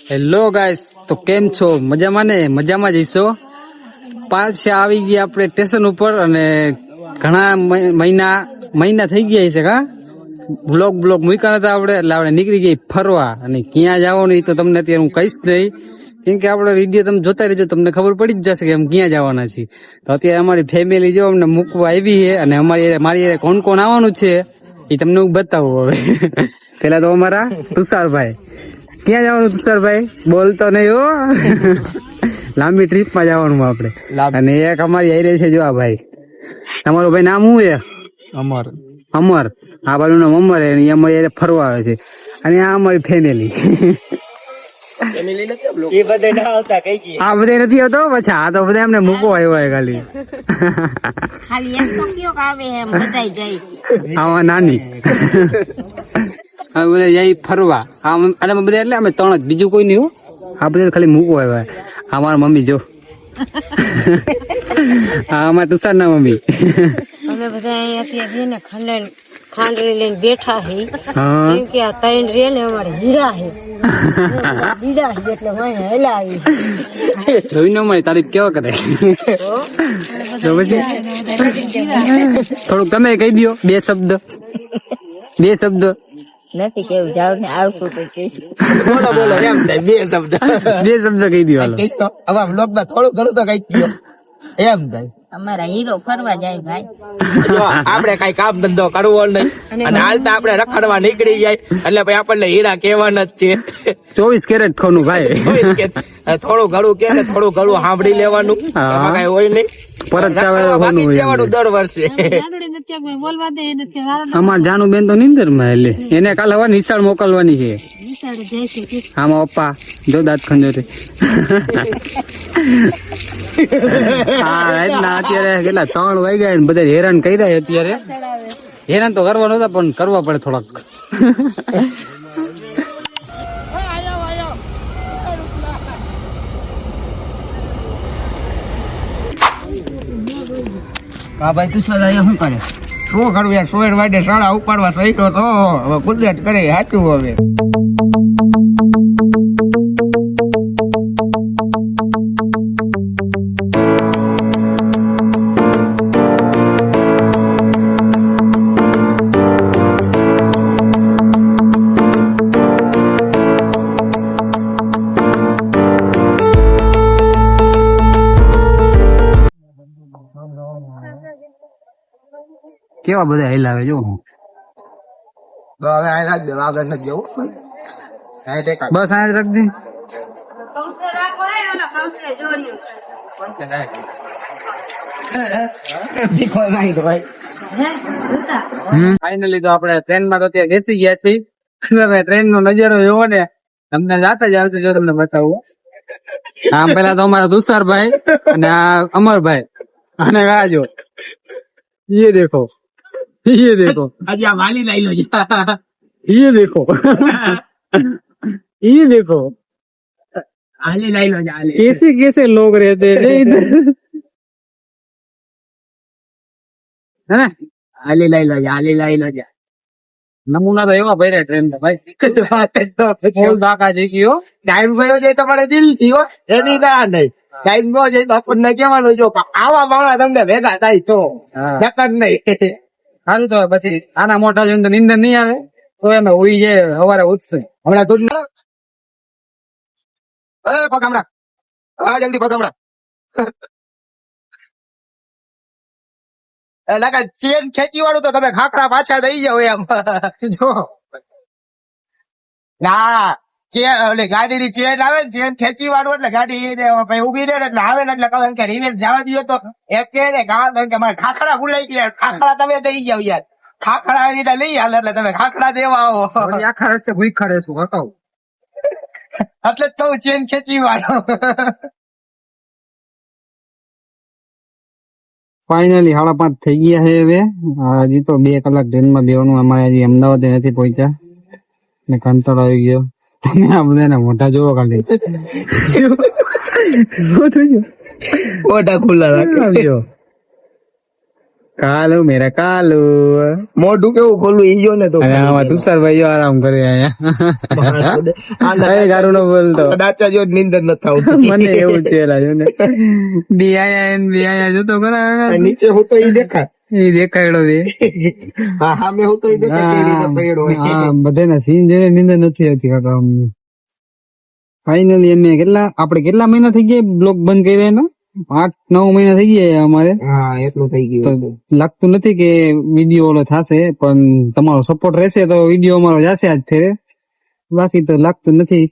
Hello guys, તો કેમ છો? મજામાં ને? મજામાં જઈશો. પાછા આવી ગયા આપણે સ્ટેશન ઉપર અને ઘણા મહિના થઈ ગયા છે. કા બ્લોગ મૂક્યા હતા આપણે, એટલે આપણે નીકળી ગઈ ફરવા. અને ક્યાં જવાનું એ તો તમને અત્યારે હું કહીશ નહીં, કેમ કે આપણો વિડીયો તમે જોતા રહેજો, તમને ખબર પડી જ જશે કે અમે ક્યાં જવાના છીએ. તો અત્યારે અમારી ફેમિલી જો અમને મૂકવા આવી છે, અને મારી કોણ કોણ આવવાનું છે એ તમને હું બતાવું. હવે પેલા તો અમારા તુષારભાઈ. ક્યાં જવાનું તુષારભાઈ? બોલતો નહીં હો. લાંબી ટ્રીપ માં જવાનું આપણે. અને એક અમારી આવી રહી છે, જો આ ભાઈ. તમારું ભાઈ નામ શું છે? અમર. આ બાજુ નામ અમર. અમારી ફરવા આવે છે. અને આ અમારી ફેમિલી. આ બધા નથી આવતો પછી. આ તો બધા એમને મૂકો આવ્યો ખાલી. આમાં નાની બધા જઈ ફરવા. અને બધા એટલે અમે ત્રણ જ, બીજું કોઈ નહીં. આ બધા ખાલી મૂકવા આવ્યા. આ મારા મમ્મી જો. હા, અમારા તુષાર ના મમ્મી. અમે બધા અહીંયા ખાંડરી લઈને બેઠા છે, કેમ કે આ ત્રણ રે ને અમારે હીરા છે. એટલે હેલા આવી જોઈ નો મળે તારીફ કેવા કરે. તો પછી થોડુંક તમે કહી દો બે શબ્દ. નથી કેવું જાવ ને આવતું તો બોલો એમ થાય. બે શબ્દ કહી દો. હવે બ્લોગ માં થોડું ઘણું તો કઈ ગયો એમ થાય. અમારા હીરો ફરવા જાય ભાઈ. જો આપડે કઈ કામ ધંધો કરવો નહીં અને હાલતા આપડે રખડવા નીકળી જાય એટલે ભાઈ આપણને હીરા કહેવાના જ છે. 24 કેરેટ ખોનું ભાઈ. થોડું ઘણું કે ને થોડું ઘણું સાંભળી લેવાનું, એમાં કઈ હોય નહીં. પરત બાકી જવાનું દર વર્ષે. અમાર જાનું બેન તો નિંદર માં, એટલે એને કાલ હવે નિશાળ મોકલવાની છે. આમાં પપ્પા જો દાંત ખંજોરે. અત્યારે કેટલા 3 વાગ્યા ને બધા હેરાન કરી રહ્યા. અત્યારે હેરાન તો કરવા નતા પણ કરવા પડે થોડાક. હા ભાઈ, તું શું કરે? શું કરવું યાર? 16 વાગે શાળા ઉપાડવા સહીતો તો હવે કુદરત કરે સાચું. હવે કેવા બધા હેલાવે જો. હવે આ રાખ દે, આગળ નથી જવું. બસ આ જ રાખ દે. ફાઈનલી તો આપણે ટ્રેન માં તો ત્યાં બેસી ગયા છીએ. ટ્રેન નો નજારો એવો ને તમને જાતા જ આવતું જો તમને બતાવું. આમ પેલા તો અમારા તુષારભાઈ અને આ અમરભાઈ અને આ જો ये देखो આજે આ વાલી લઈ લો. ये देखो આલી લઈ લો. कैसे लोग रहते हैं इधर, है ना? આલી લઈ લો. નમૂના તો એવા ભર્યા ટ્રેન ભાઈ. ફૂલ બાકા જઈ ગયો. ટાઈમ ગયો છે તમારે દિલ થી હો, એની ના નહીં. ટાઈમ ગયો છે તો આપણને કેવાનું, જો આવા માણસ તમને ભેગા થાય તો નકર નહીં. સારું તો પછી આના મોટા જોઈને તો નીંદર નહીં આવે તો એમ ઉઈ જાય. સવારે ઉઠશે હમણાં તું પગ હમણાં. હા, જલ્દી પગ હમણાં. લાગે ચેન ખેંચી વાળું તો તમે ખાખરા પાછા દઈ જાવ એમ. જો ના, ગાડી ની ચેન આવે ને, ચેન ખેંચી વાળું એટલે ગાડી ઉભી રહે એટલે આવે ને એટલે કહે કે રિવેશ જવા દો તો એક કે ને ગામ કે મારે ખાખરા ભૂલાઈ ગયા. ખાખરા તમે દઈ જાવ યાર. ખાખરા એની લઈ હાલ એટલે તમે ખાખરા દેવા આવો. આખા રસ્તે ભૂખ ખરે છું બતાવ. એટલે જ કહું ચેન ખેંચી વાળો. ફાઇનલી 5:30 થઈ ગયા છે. હવે હજી તો 2 કલાક ટ્રેનમાં બેવાનું. અમારે હજી અમદાવાદ નથી પહોંચ્યા ને કંટાળો આવી ગયો. તમે આ બધાને મોઢા જોવો ખાલી. મોઢા ખુલ્લા રાખજો. કાલુ મેરા કાલુ. મોઢું કેવું ખોલું ઈ જો ને તો અને આમાં તુષારભાઈ આરામ કરે અહીંયા. કઈ ગારું ન બોલતો. દાચા જો નીંદર ન થાવતી. મને એવું છે એલા જો ને બી આયા જતો ખરા નીચે હું તો ઈ દેખાય. એ દેખાડ્યો છે. હા હા મેં હું તો ઈ દેખાય કેવી રીતે પડ્યો હોય. હા બધાના સીન જોઈને નીંદર નથી આવતી કાકા અમને. ફાઇનલી અમે આપણે કેટલા મહિના થઈ ગયા બ્લોગ બંધ કર્યા એના? 8-9 મહિના થઈ ગયા અમારે. હા એટલું થઈ તો ગયું છે. લાગતું નથી કે વિડીયો ઓલો થશે, પણ તમારો સપોર્ટ રહેશે તો વિડીયો અમારો જશે આજ ફેરે. બાકી તો લાગતું નથી.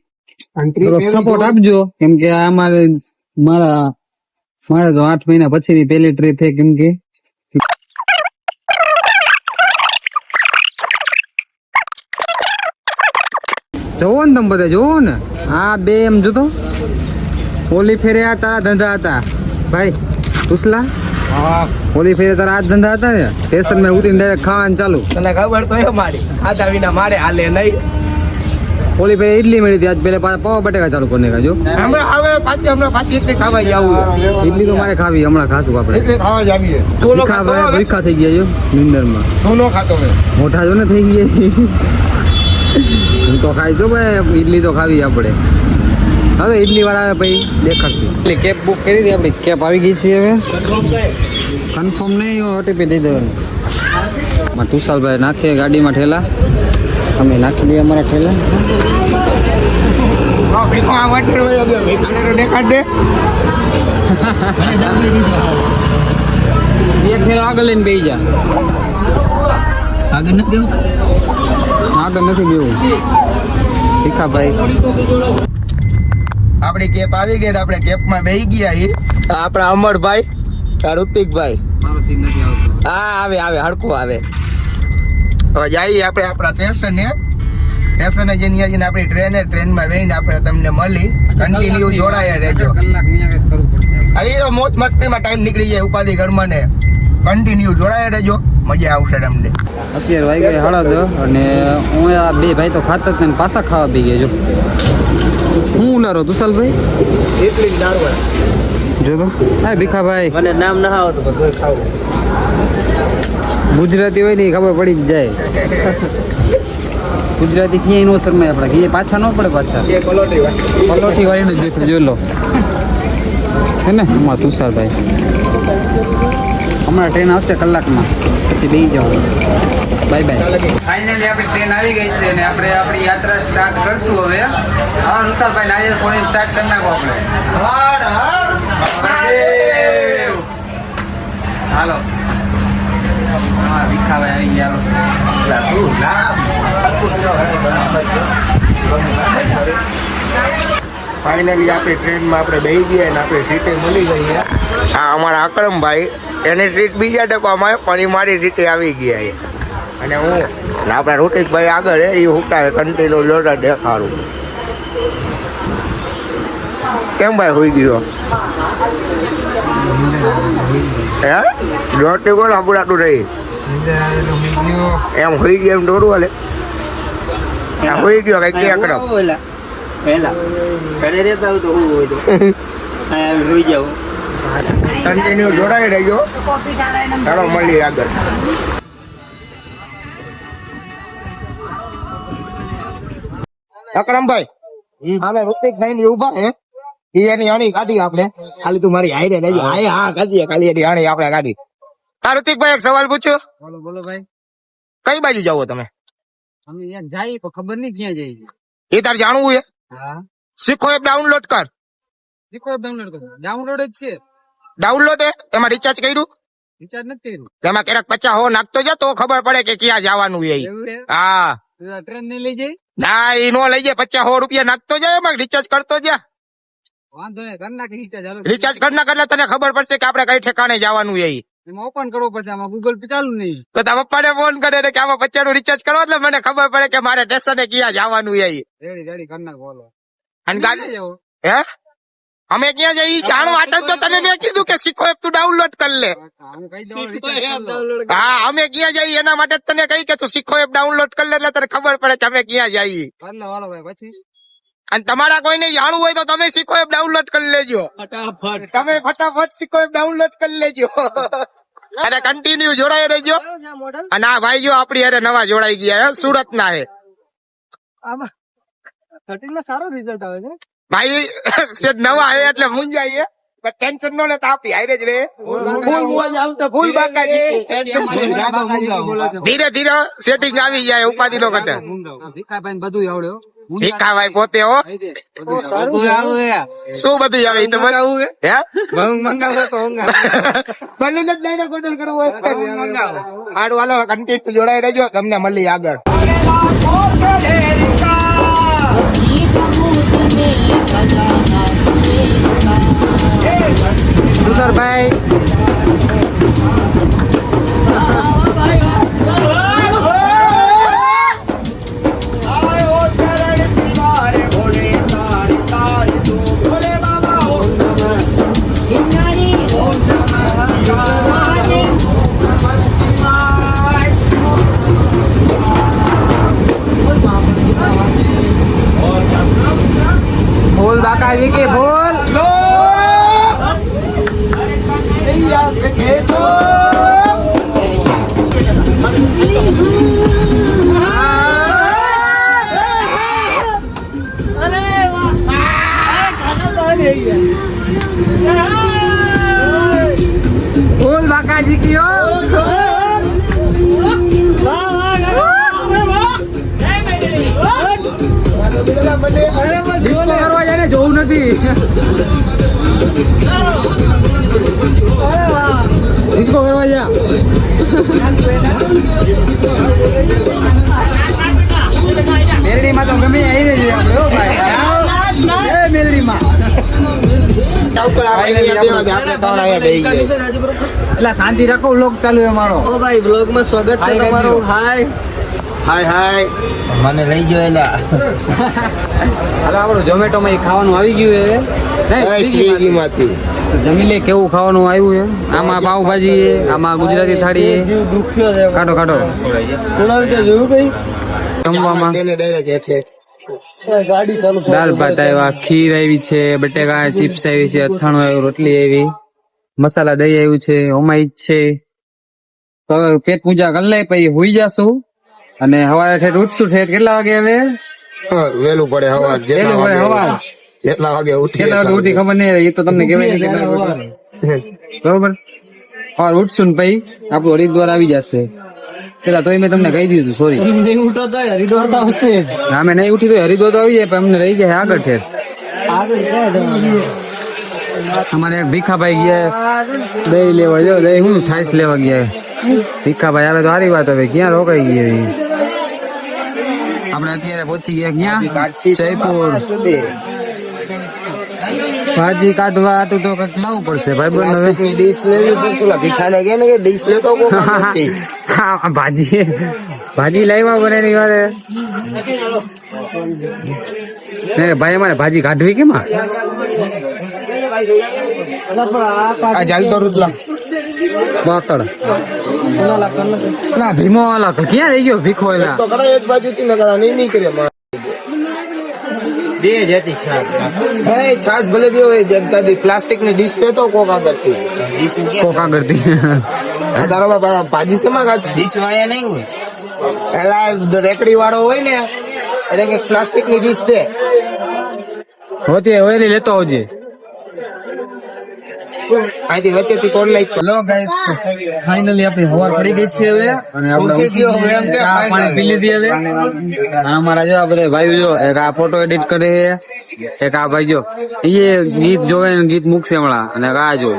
સપોર્ટ આપજો, કેમ કે આ મારે તો 8 મહિના પછીની પહેલી ટ્રીપ છે, કેમ કે જોવો ને તમે બધા જોવો ને આ બે એમ જોતો ઓલી ફેરે આ તારા ધંધા હતા ભાઈ પૂછલા. ઓલી ફેરે તારા આ ધંધા હતા ને સ્ટેશન માં ઉતરીને ડાયરેક્ટ ખાવાનું ચાલુ. તને ખબર તો એ મારી ખાધા વિના મારે હાલે નહીં. ઓલી ફેરે ઇડલી મળી હતી, આજ પેલે પાવા બટેકા ચાલુ કરીને કાજો. હમણાં પાછી એટલે ખાવા જવું. ઇડલી તો મારે ખાવી, હમણાં ખાશું આપણે. એટલે ખાવા જ આવીએ. ભૂખા થઈ ગયા જો નિંદર માં. તું નો ખાતો હવે. મોટા જો ને થઈ ગયા. હું તો ખાઈ જો ભાઈ, ઇડલી તો ખાવી આપણે. હવે ઇડલી વાળા આવે ભાઈ દેખાડશું. એટલે કેબ બુક કરી હતી આપણી, કેબ આવી ગઈ છે હવે. કન્ફર્મ નહીં, ઓટીપી દઈ દેવાનું. તુષારભાઈ નાખીએ ગાડીમાં ઠેલા, અમે નાખી દઈએ અમારા ઠેલા. દેખાડ દે. એક ઠેલો આગળ લઈને બેસી જા. આગળ નથી દેવું. આગળ નથી બેવું. ભીખાભાઈ આપડી કેપ આવી ગઈ, આપણે કેપમાં બેસી ગયા. આપડા અમરભાઈ, ઋતિકભાઈ. મારો સીન નથી આવતો. હા આવે હડકું આવે. હવે જઈએ આપણે આપણા સ્ટેશને જઈને આપણી ટ્રેનમાં બેહીને આપણે તમને મળી. કન્ટિન્યુ જોડાયા રહેજો. કલાક અહીંયા કરવું પડશે. અરે તો મોજ મસ્તીમાં ટાઈમ નીકળી જાય ઉપાધિ ઘરમાં ને. કન્ટિન્યુ જોડાયા રહેજો, મજા આવશે તમને. અત્યારે વાગી ગયા 10:30 અને હું આ બે ભાઈ તો ખાતા જ ને પાછા ખાવા બી ગયા જો. હું ઉલારો તુષાલભાઈ એટલી જ દાળવાળા. જો તો હા ભીખાભાઈ. મને નામ ના આવતું બધું ખાવું. ગુજરાતી હોય ને ઈ ખબર પડી જ જાય. ગુજરાતી ક્યાંય નો શરમાય આપણે, કે પાછા ન પડે પાછા. એ પલોટી પલોઠી વાળીને જ બેઠો જોઈ લો હે ને અમારા તુષારભાઈ. હમણાં ટ્રેન આવશે કલાકમાં, પછી બેસી જાવ. Bye bye. ફાઇનલી આપણી ટ્રેન આવી ગઈ છે અને આપણે આપણી યાત્રા સ્ટાર્ટ કરશું હવે. હા તુષારભાઈ નારિયેળ ફોડી સ્ટાર્ટ કરી નાખો આપણે. હાલો હા ભીખાભાઈ આવી ગયા. ફાઇનલી આપણી ટ્રેનમાં આપણે બેસી ગયા ને આપણી સીટે મળી ગઈ. હા અમારા અકરમભાઈ, એની સીટ બીજા ટકામાં પણ એ મારી સીટે આવી ગયા. અને હું ને આપણા ઋતિકભાઈ આગળ એ હુટા કન્ટિન્યુ જોડા દેખાડું. કેમ ભાઈ હોઈ ગયો? હે જોટી બોલ આપણાતું રહી એમ હોઈ ગયો એમ દોડું હાલે. હોઈ ગયો કઈ કે અકરમ પહેલા ઘરે રહેતા હોય તો હું હોય તો રોઈ જાવ. કન્ટિન્યુ જોડાઈ રહેજો. ચાલો મળીએ આગળ. અકરમભાઈ અમે ઋતિકભાઈ ની ઉભા છે. એની આણી કાઢી આપણે. ખાલી તું મારી હારે રહેજો. હા કાઢીએ ખાલી એની આણી આપણે કાઢી. હા ઋતિકભાઈ એક સવાલ પૂછ્યો. બોલો બોલો ભાઈ. કઈ બાજુ જાવો તમે? અમે અહીંયા જાય પણ ખબર નહીં ક્યાં જઈએ. એ તાર જાણવું છે? હા શીખો એપ ડાઉનલોડ કર. શીખો ડાઉનલોડ કરો. ડાઉનલોડ જ છે. ડાઉનલોડ એમાં રિચાર્જ કર્યું? રિચાર્જ નથી કર્યું. તેમાં ક્યારેક 50 નાખતો જા તો ખબર પડે કે ક્યાં જવાનું છે. એવું છે? હા ટ્રેન નહીં લઈ જાય. ના એ નો લઈ જાય. 50 રૂપિયા નાખતો જાય એમાં રિચાર્જ કરતો જા. વાંધો નહીં, કરી નાખી રિચાર્જ. હાલો રિચાર્જ કરના એટલે તને ખબર પડશે કે આપણે કઈ ઠેકાણે જવાનું છે. એમાં ઓપન કરવો પડશે. આમાં ગૂગલ પે ચાલુ નહીં. તો તારા પપ્પાને ફોન કરે ને કે આમાં 50 નું રિચાર્જ કરો એટલે મને ખબર પડે કે મારે સ્ટેશને ક્યાં જવાનું છે. રેડી કરી નાખ. બોલો અને ગાડી જાઓ. હે અમે ક્યાં જઈએ જાણવા માટે તો તને મેં કીધું કે શીખો એપ તું ડાઉનલોડ કરી લે. હું કહી દઉં રિચાર્જ કરી લો. હા અમે ક્યાં જઈએ એના માટે જ તને કહી કે તું શીખો એપ ડાઉનલોડ કરી લે એટલે તને ખબર પડે કે અમે ક્યાં જઈએ. કરી લો હાલો ભાઈ. પછી અને તમારા કોઈને જાણવું હોય તો તમે શીખો એપ ડાઉનલોડ કરી લેજો. ફટાફટ તમે ફટાફટ શીખો એપ ડાઉનલોડ કરી લેજો. અને કન્ટિન્યુ જોડાઈ રહેજો. અને આ ભાઈ જો આપડી હારે નવા જોડાઈ ગયા સુરત ના હે ભાઈ. સેજ નવા હે એટલે મુંજાઈએ પણ ટેન્શન ન લેતા આપી હારે જ રે. ફૂલ બાકાજી. ધીરે ધીરે સેટિંગ આવી જાય ઉપાધિ નો કરતા. ભીખાભાઈ બધું આવડે હો. ભીખાભાઈ પોતે હો શું બધું આવે એ તો બનાવું હે બલૂન જ લઈને ગોટલ કરવું હોય હારું હાલો કન્ટિન્યુ જોડાઈ રહેજો તમને મળી આગળ. તુષારભાઈ बोल बाकाजी के बोल बोल बाकाजी की हो કરવા જાય ને જોવું નથી ડિસ્કો કરવા જા મેલડીમાં તો ગમે આવી રહી આપણે હો ભાઈ એ મેલડીમાં એટલે શાંતિ રાખો વ્લોગ ચાલુ છે અમારો. ઓ ભાઈ બ્લોગ માં સ્વાગત છે તમારું. હાય હાય હાય મને લઈ ગયો એલા. હાલો આપણું ઝોમેટો માં ખાવાનું આવી ગયું છે સ્વિગી માંથી. જમી લે કેવું ખાવાનું આવ્યું છે. આમાં પાવભાજી છે, આમાં ગુજરાતી થાળી છે. કાઢો કાઢો જમવામાં દાળ ભાત આવ્યા, ખીર આવી છે, બટેકા ચિપ્સ આવી છે, અથાણું આવ્યું, રોટલી આવી, મસાલા દહીં આવ્યું છે, ઓમાઈ છે. તો હવે પેટ પૂજા કરી લે પછી હુઈ જાશું અને સવારે ઠેઠ ઉઠશું. ઠેઠ કેટલા વાગે હવે વેલું પડે હવાર વહેલું પડે સવાર કેટલા વાગે કેટલા વાગે ઉઠી ખબર નહીં એ તો તમને કહેવાય નહીં કેટલા વાગે ઉઠી. બરોબર સવાર ઉઠશું ને પછી આપણું હરિદ્વાર આવી જશે. પેલા તોય મેં તમને કહી દીધું સોરી અમે નહીં ઉઠી તો હરિદ્વાર તો આવી જાય પણ અમને રહી જાય આગળ ઠેર. અમારે એક ભીખાભાઈ ગયા દહીં લેવા જો દહીં હું છાશ લેવા ગયા. ભીખાભાઈ આવે તો સારી વાત. હવે ક્યાં રોકાઈ ગયા આપણે અત્યારે પહોંચી ગયા ક્યાં જયપુર. ભાજી કાઢવા આટું તો કઈક લાવવું પડશે ભાઈ બંધ. હવે ડીશ લેવી પડશે ભીખાને કે ને કે ડીશ લેતો હા ભાજી લાવ્યા બને ની વારે ભાઈ અમારે ભાજી કાઢવી કેમ ચાલતો રૂતલા પાકડ ભીમો વાલા તો ક્યાં રહી ગયો ભીખો એલા એક બાજુ થી નીકળે બે જતી છાસ ભલે બે હોય પ્લાસ્ટિક ની ડીશ લેતો કોક આગળથી તારો ભાજી શેમાં ડીશ વાયા નહીં હોય પેલા રેકડી વાળો હોય ને એટલે કે પ્લાસ્ટિક ની ડીશ દે હોતી હોય ને લેતો આવજે. અહીંથી વચ્ચેથી call like hello guys finally આપણી હવાર પડી ગઈ છે હવે અને આપણે ચા પાણી પી લીધી હવે. અમારા જો આ બધા ભાઈઓ જો એક આ ફોટો એડિટ કરે છે, એક આ ભાઈ જો એ ગીત જોવે ને ગીત મૂકશે હમણાં, અને આ જો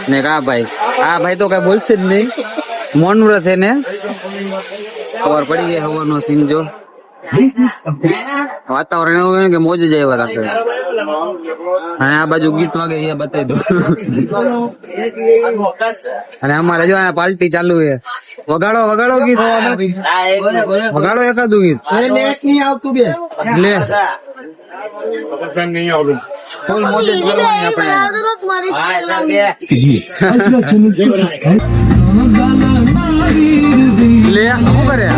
ને આ ભાઈ તો કઈ બોલશે જ નહીં. મૌન વ્રત એને ખબર પડી ગઈ હવાનો સીન જો. વાતાવરણ એવું હોય કે મોજ જ આવ્યા રાખે. અને આ બાજુ ગીત વાગે એ બતાવી દો. અને અમારે જો પાર્ટી ચાલુ છે. વગાડો વગાડો ગીત વગાડો એકાદું ગીત નહીં આવતું બે લે ફૂલ મોજ જ કરવાની આપણે. લે શું કરે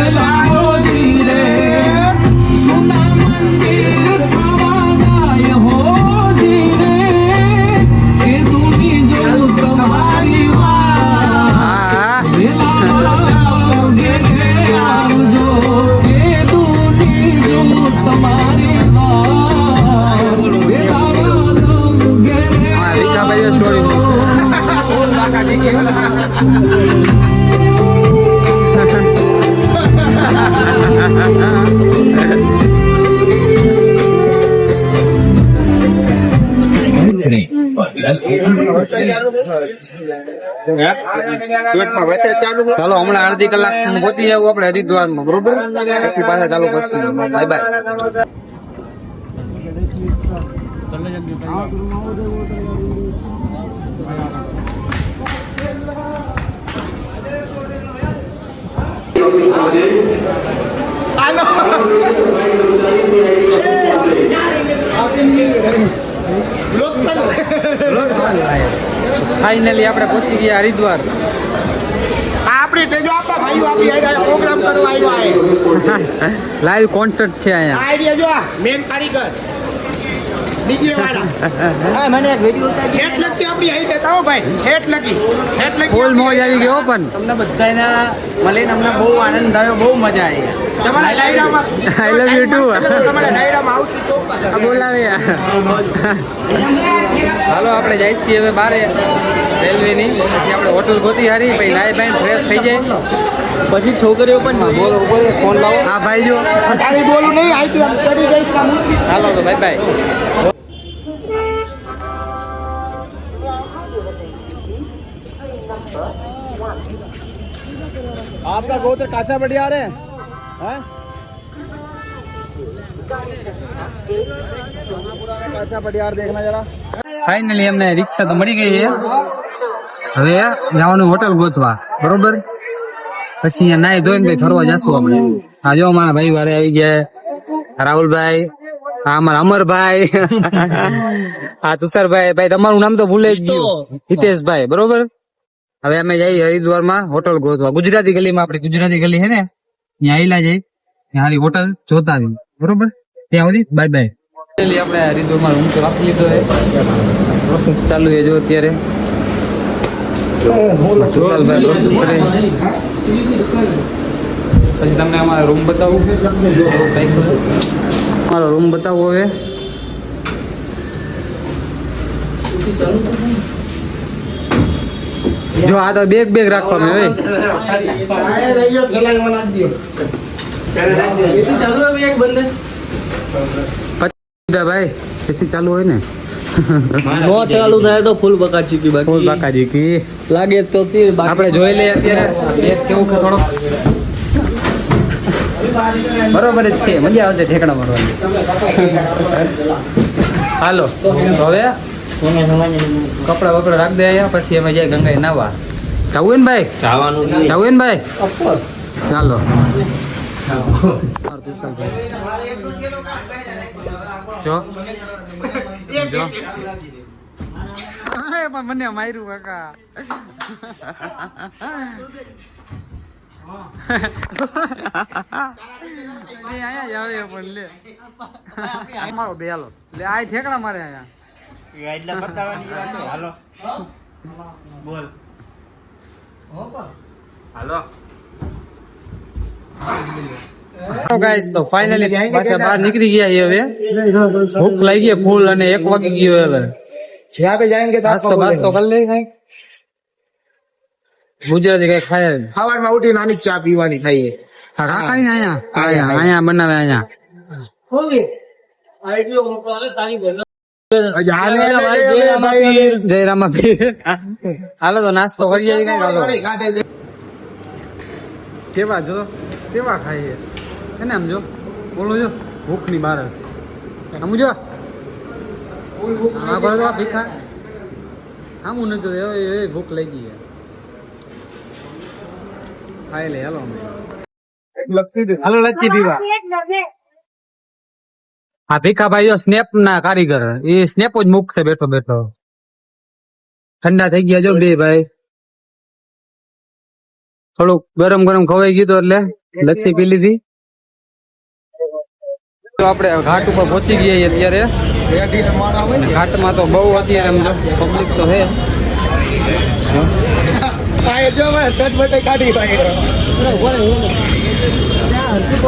ચાલો હમણાં અડધી કલાક પહોંચી જવું આપણે હરિદ્વારમાં, બરોબર? પછી પાછા ચાલુ કરશું. Bye bye. ફાઇનલી આપણે પહોંચી ગયા હરિદ્વાર. આપણી ટેજો આપણા ભાઈઓ આપી આવ્યા પ્રોગ્રામ કરવા આવ્યા લાઈવ કોન્સર્ટ છે અહીંયા. આઈડિયા જો મેન કારીગર ડીજે વાળા મને એક વિડિયો ઉતારી હેટ લકી આપણી હાઈટ તાઓ ભાઈ હેટ લકી ફૂલ મોજ આવી ગયો પણ તમને બધાને મળીને અમને બહુ આનંદ થયો, બહુ મજા આવી. તમારા ડાયરામાં આઈ લવ યુ ટુ. તમારા ડાયરામાં આવશું ચોક્કસ. બોલાવે. હાલો આપણે જાય છીએ હવે બારે રેલવેની. પછી આપણે હોટલ ગોતી હારી, પછી નાઈ બાઈ ફ્રેશ થઈ જાય. પછી છોકરીઓ પણ બોલો ઉપર ફોન લાવો. હા ભાઈ જો તારી બોલું નહીં આઈટી આમ કરી દઈશ કામ. હાલો તો બાય બાય. आपका गोत्र काचा बढ़िया रहे हैं काचा बढ़िया देखना जरा. ફાઇનલી અમને રિક્ષા તો મળી ગઈ છે. હવે જવાનું હોટલ ગોતવા, બરોબર? પછી અહીંયા નાઈ ધોઈને ભાઈ ફરવા જશું આપણે. આ જો અમારા ભાઈ વારે આવી ગયા, રાહુલભાઈ, આ અમારા અમરભાઈ, આ તુષારભાઈ. ભાઈ તમારું નામ તો ભૂલે જ ગયું, હિતેશભાઈ, બરોબર? હવે અમે જઈએ હરિદ્વારમાં હોટલ ગોતવા. ગુજરાતી ગલીમાં, આપણી ગુજરાતી ગલી છે ને, ત્યાં આવેલા જઈ, ત્યાં હારી હોટલ જોતા આવી, બરોબર? ત્યાં સુધી બાય બાય. આપણે હરિદ્વારમાં રૂમ તો રાખી લીધો છે, પ્રોસેસ ચાલુ છે જો અત્યારે. વિશાલભાઈ પ્રોસેસ કરે, પછી તમને અમારો રૂમ બતાવું. અમારો રૂમ બતાવો હવે. જો આ તો બેગ રાખવા હવે. ભાઈ એસી ચાલુ હોય ને, નો ચાલુ થાય તો ફૂલ બકાચી કી ફૂલ બાકાજી કી લાગે તો આપણે જોઈ લઈએ અત્યારે બેગ કેવું કે થોડોક બરોબર જ છે. મજા આવશે ઠેકડા મારવાની. હાલો તો હવે કપડા બપડા રાખ દે અહીંયા, પછી અમે જાય ગંગાએ નાવા. જવું ને ભાઈ? જવું ને ભાઈ? ચાલો. જો મને માર્યું કાકા. અહીંયા જ આવે પણ લે મારો બે હાલો લે આ ઠેકડા મારે અહીંયા એટલે બતાવવાની વાત છે. હાલો બોલ હાલો. તો ગાઈસ તો ફાઇનલી પાછા બહાર નીકળી ગયા છે. હવે ભૂખ લાગી ગઈ ફૂલ અને 1 વાગી ગયો. હવે જ્યાં पे जाएंगे तो નાસ્તો બાસ્તો કરી લે કઈક ગુજરાતી કઈ ખાય. સવારમાં ઉઠી નાની ચા પીવાની થાય. કાકા ને અહીંયા બનાવે અહીંયા. જય રામાપીર. હાલો તો નાસ્તો કરી જાય કઈ. હાલો કેવા જો કેવા ખાઈએ એને આમ જો બોલો જો ભૂખ ની બારસ સમજો. આ કરો તો ભીખા આમ ન જો એ ભૂખ લાગી છે. ખાઈ લે હાલો હાલો લચ્છી પીવા. હા ભીખાભાઈ જો સ્નેપ ના કારીગર, એ સ્નેપો જ મૂકશે બેઠો બેઠો. ઠંડા થઈ ગયા જો બે ભાઈ. થોડુંક ગરમ ખવાઈ ગયું એટલે લચ્છી પી લીધી. આપણે ઘાટ ઉપર પહોંચી ગયા અત્યારે. ઘાટમાં તો બહુ અત્યારે સમજો પબ્લિક તો છે.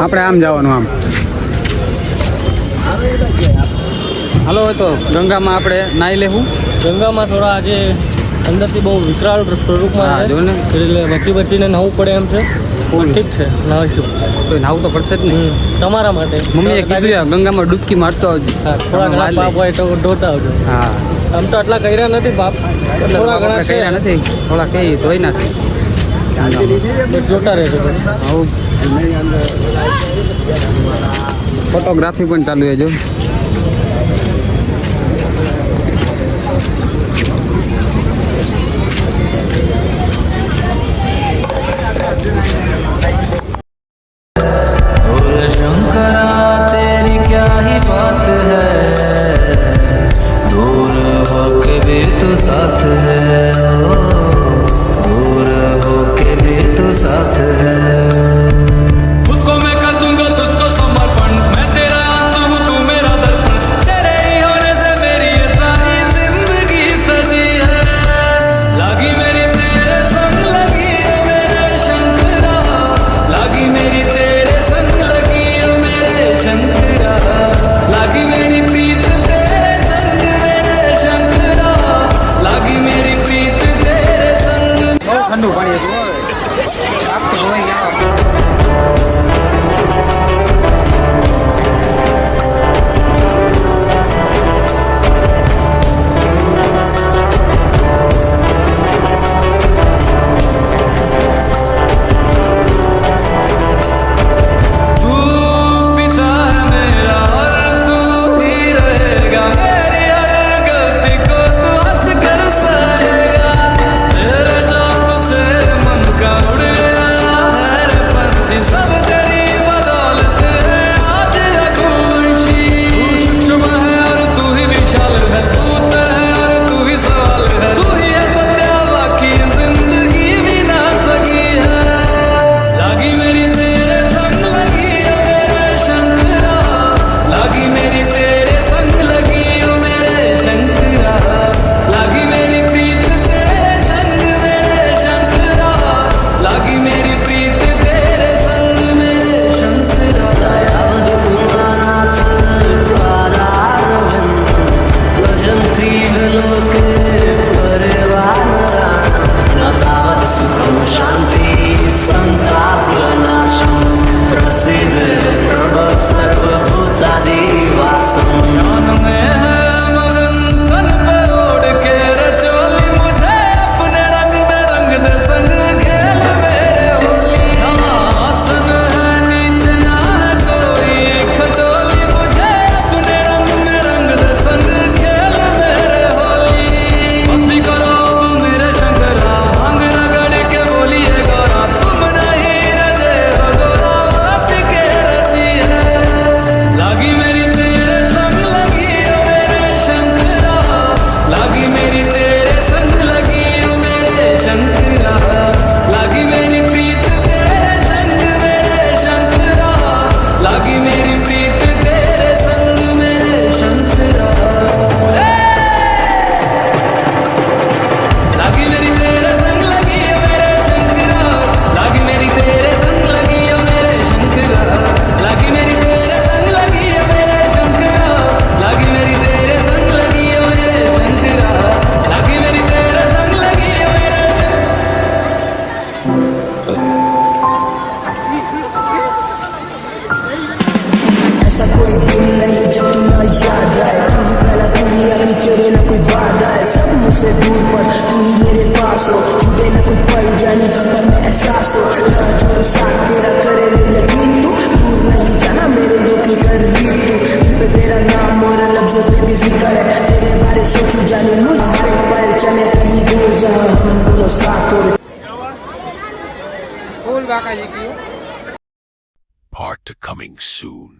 આપણે આમ જવાનું આમ. હાલો તો ગંગામાં આપણે નાહી લેવું. ગંગામાં થોડા આજે અંદરથી બહુ વિકરાળ સ્વરૂપમાં હા, છે જો ને. એટલે બચીને નવું પડે એમ છે પણ ઠીક છે નાવીશું તો નાવું તો પડશે જ ને. તમારા માટે મમ્મીએ કીધું યાર, ગંગામાં ડૂબકી મારતો આવજો. હા, થોડા ઘણા પાપ હોય તો ધોતા આવજો. હા, આમ તો આટલા કર્યા નથી બાપ એટલે થોડા ઘણા છે કર્યા નથી, થોડા કઈ ધોઈ નાખે. બસ જોતા રહેજો પછી. ફોટોગ્રાફી પણ ચાલુ છે જો. शंकरा तेरी क्या ही बात है, दूर हो के भी तू साथ है, दूर हो के भी तू साथ है। खुद को मैं कर दूंगा तुझको समर्पण, मैं तेरा आंसू हूँ तू मेरा दर्पण, तेरे ही होने से मेरी ये सारी जिंदगी सजी है। लागी मेरी तेरे संग लगी है मेरे शंकरा, लागी मेरी तेरे संग लगी है मेरे शंकरा, लागी मेरी प्रीत तेरे संग मेरे शंकरा, लागी मेरी प्रीत तेरे संग। બહુ ઠંડુ પાણી હતું હવે. આખું ધોઈ ગયા. तू पिता है मेरा और तू ही रहेगा, मेरी हर गलती को तू हंस कर सहेगा। तेरे जाप से मन का उड़ गया है रे पंछी, सब तेरी बदौलत है आज रघुवंशी। तू सूक्ष्म है और तू ही विशाल है, तू उत्तर है और तू ही सवाल है, तू ही है सत्य बाकी जिंदगी भी ना सकी है। लागी मेरी तेरे संग लगी है मेरे शंकरा, लागी मेरी तेरे संग लगी है मेरे शंकरा, लागी मेरी प्रीत तेरे संग मेरे शंकरा, लागी मेरी प्रीत तेरे संग मेरे शंकरा। यावद पुराणाथ प्रारारविन्दं भजन्ति लोके परिवानराणां, न तावत् सुखं शान्ति सन्तापनाशं, प्रसीदे प्रभो सर्वभूतादिवासं। ज्ञान में है मगन तन पे ओढ़ के रचोली, मुझे अपने रंग में रंग दे संग खेल मेरे होली। आसन है नीचे ना है कोई खटोली, मुझे अपने रंग में रंग दे संग खेल मेरे होली। मस्ती करो अब मेरे शंकरा, भांग रगड़ के बोलिए गौरा, तुम नहीं रजे हो गौरा आप के रची है। लागी मेरी तेरे संग लगी है मेरे शंकरा, लागी मेरी तेरे संग लगी है मेरे शंकरा, लागी मेरी प्रीत तेरे संग मेरे शंकरा, लागी मेरी प्रीत तेरे संग मेरे शंकरा। लागी मेरी तेरे संग लगी है मेरे शंकरा, लागी मेरी तेरे संग लगी है मेरे शंकरा, लागी मेरी तेरे संग लगी है मेरे शंकरा, लागी मेरी तेरे संग लगी है मेरे शंकरा, लागी मेरी तेरे संग लगी है मेरे ऐसा कोई दिन नहीं जब तू ना याद आए, तू ही पहला तू ही आखिरी, तेरे ना कोई बात आए, सब मुझसे दूर पर तू ही मेरे पास हो, छूटे ना कोई पल जानी पर में एहसास हो, ना छोड़ो साथ तेरा करे ले यकीन, तू दूर नहीं जाना मेरे रोके कर रीत, दिल पे तेरा नाम और लफ्जों पे भी जिक्र है, तेरे बारे सोचू जानी मुझ हर एक पल चले कहीं दूर जहाँ हम दोनों साथ हो। ફૂલ બાકાજી કયું. Part coming soon.